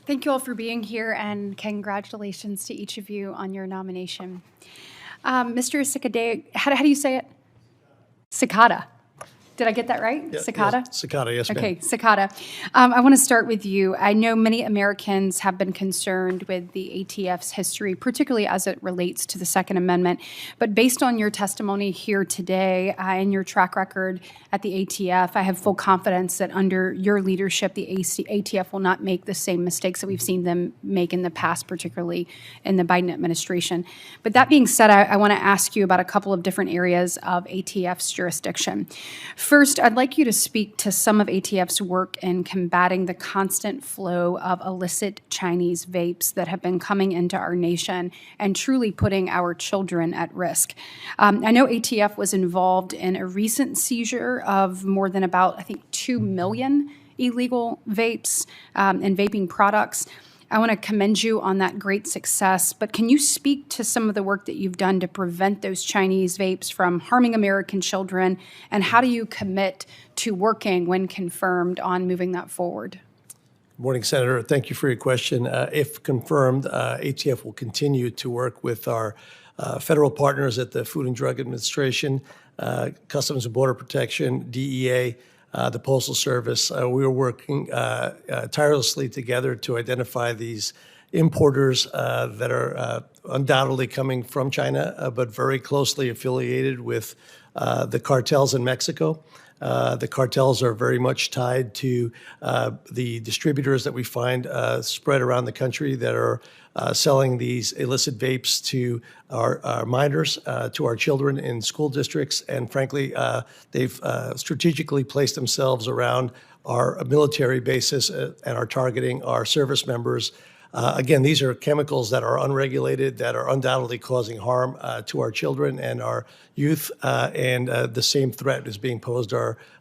Thank you all for being here, and congratulations to each of you on your nomination. Mr. Cekada, how do you say it? Cekada. Did I get that right? Yeah, Cekada? Yes, Cekada, yes, ma'am. Okay, Cekada. I want to start with you. I know many Americans have been concerned with the ATF's history, particularly as it relates to the Second Amendment. But based on your testimony here today and your track record at the ATF, I have full confidence that under your leadership, the ATF will not make the same mistakes that we've seen them make in the past, particularly in the Biden administration. But that being said, I want to ask you about a couple of different areas of ATF's jurisdiction. First, I'd like you to speak to some of ATF's work in combating the constant flow of illicit Chinese vapes that have been coming into our nation and truly putting our children at risk. I know ATF was involved in a recent seizure of more than about, I think, 2 million illegal vapes and vaping products. I want to commend you on that great success, but can you speak to some of the work that you've done to prevent those Chinese vapes from harming American children, and how do you commit to working, when confirmed, on moving that forward? Good morning, Senator. Thank you for your question. If confirmed, ATF will continue to work with our federal partners at the Food and Drug Administration, Customs and Border Protection, DEA, the Postal Service. We are working tirelessly together to identify these importers that are undoubtedly coming from China, but very closely affiliated with the cartels in Mexico. The cartels are very much tied to the distributors that we find spread around the country that are selling these illicit vapes to our minors, to our children in school districts. And frankly, they've strategically placed themselves around our military bases and are targeting our service members. Again, these are chemicals that are unregulated, that are undoubtedly causing harm to our children and our youth, and the same threat is being posed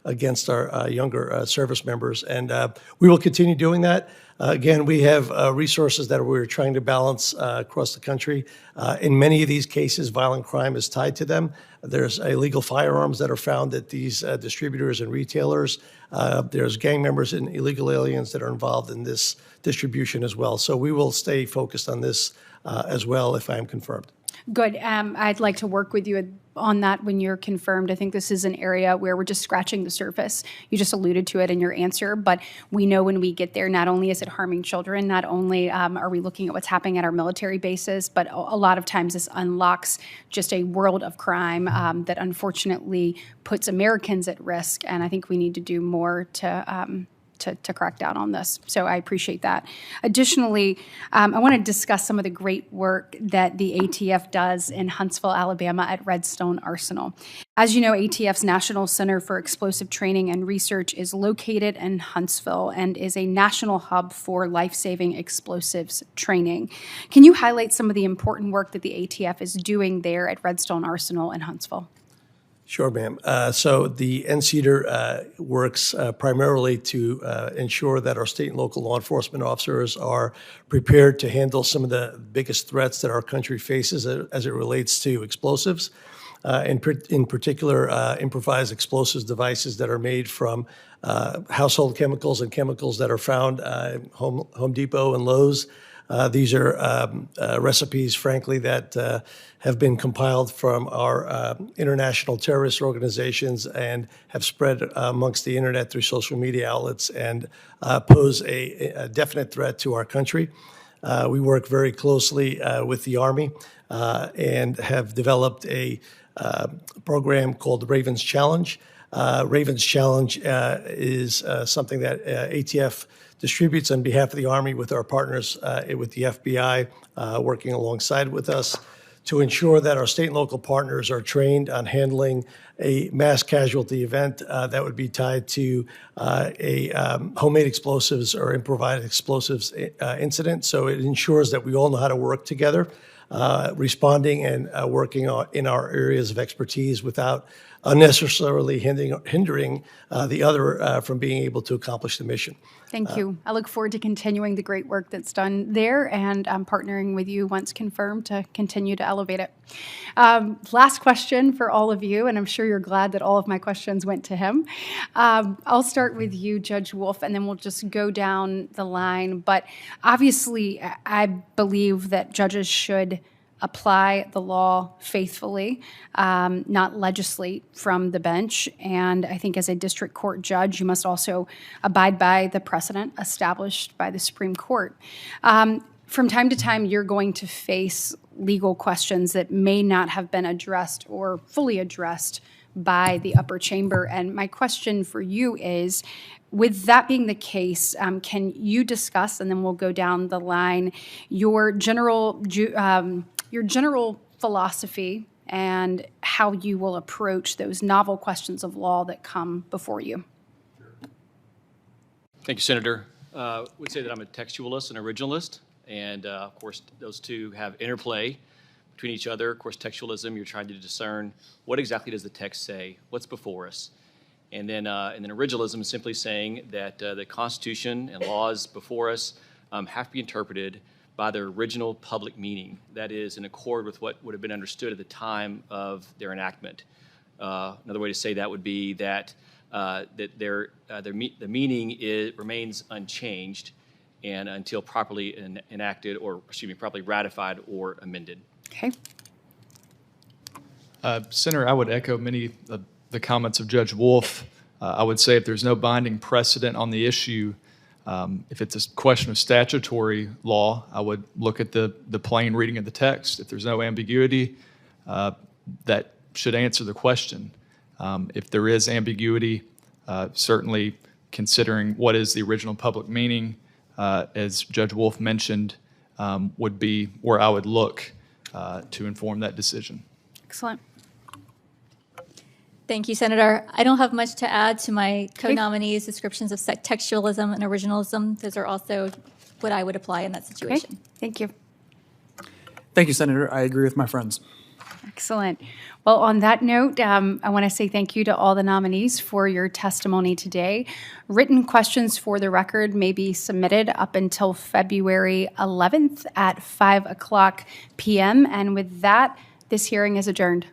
against our younger service members. And we will continue doing that. Again, we have resources that we're trying to balance across the country. In many of these cases, violent crime is tied to them. There's illegal firearms that are found at these distributors and retailers. There's gang members and illegal aliens that are involved in this distribution as well. So we will stay focused on this as well if I am confirmed. Good. I'd like to work with you on that when you're confirmed. I think this is an area where we're just scratching the surface. You just alluded to it in your answer, but we know when we get there, not only is it harming children, not only are we looking at what's happening at our military bases, but a lot of times this unlocks just a world of crime that unfortunately puts Americans at risk. And I think we need to do more to crack down on this. So I appreciate that. Additionally, I want to discuss some of the great work that the ATF does in Huntsville, Alabama at Redstone Arsenal. As you know, ATF's National Center for Explosive Training and Research is located in Huntsville and is a national hub for life-saving explosives training. Can you highlight some of the important work that the ATF is doing there at Redstone Arsenal in Huntsville? Sure, ma'am. So the NCEDR works primarily to ensure that our state and local law enforcement officers are prepared to handle some of the biggest threats that our country faces as it relates to explosives. In particular, improvised explosives devices that are made from household chemicals and chemicals that are found at Home Depot and Lowe's. These are recipes, frankly, that have been compiled from our international terrorist organizations and have spread amongst the internet through social media outlets and pose a definite threat to our country. We work very closely with the Army and have developed a program called the Ravens Challenge. Ravens Challenge is something that ATF distributes on behalf of the Army with our partners with the FBI working alongside with us to ensure that our state and local partners are trained on handling a mass casualty event that would be tied to a homemade explosives or improvised explosives incident. So it ensures that we all know how to work together, responding and working in our areas of expertise without unnecessarily hindering the other from being able to accomplish the mission. Thank you. I look forward to continuing the great work that's done there, and I'm partnering with you once confirmed to continue to elevate it. Last question for all of you, and I'm sure you're glad that all of my questions went to him. I'll start with you, Judge Wolf, and then we'll just go down the line. But obviously, I believe that judges should apply the law faithfully, not legislate from the bench. And I think as a district court judge, you must also abide by the precedent established by the Supreme Court. From time to time, you're going to face legal questions that may not have been addressed or fully addressed by the upper chamber. And my question for you is, with that being the case, can you discuss, and then we'll go down the line, your general philosophy and how you will approach those novel questions of law that come before you? Thank you, Senator. I would say that I'm a textualist and originalist, and of course, those two have interplay between each other. Of course, textualism, you're trying to discern what exactly does the text say, what's before us. And then originalism is simply saying that the Constitution and laws before us have to be interpreted by their original public meaning. That is in accord with what would have been understood at the time of their enactment. Another way to say that would be that the meaning remains unchanged and until properly enacted, or properly ratified or amended. Okay. Senator, I would echo many of the comments of Judge Wolf. I would say if there's no binding precedent on the issue, if it's a question of statutory law, I would look at the plain reading of the text. If there's no ambiguity, that should answer the question. If there is ambiguity, certainly considering what is the original public meaning, as Judge Wolf mentioned, would be where I would look to inform that decision. Excellent. Thank you, Senator. I don't have much to add to my co-nominees' descriptions of textualism and originalism. Those are also what I would apply in that situation. Okay. Thank you. Thank you, Senator. I agree with my friends. Excellent. Well, on that note, I want to say thank you to all the nominees for your testimony today. Written questions for the record may be submitted up until February 11th at 5:00 p.m. And with that, this hearing is adjourned.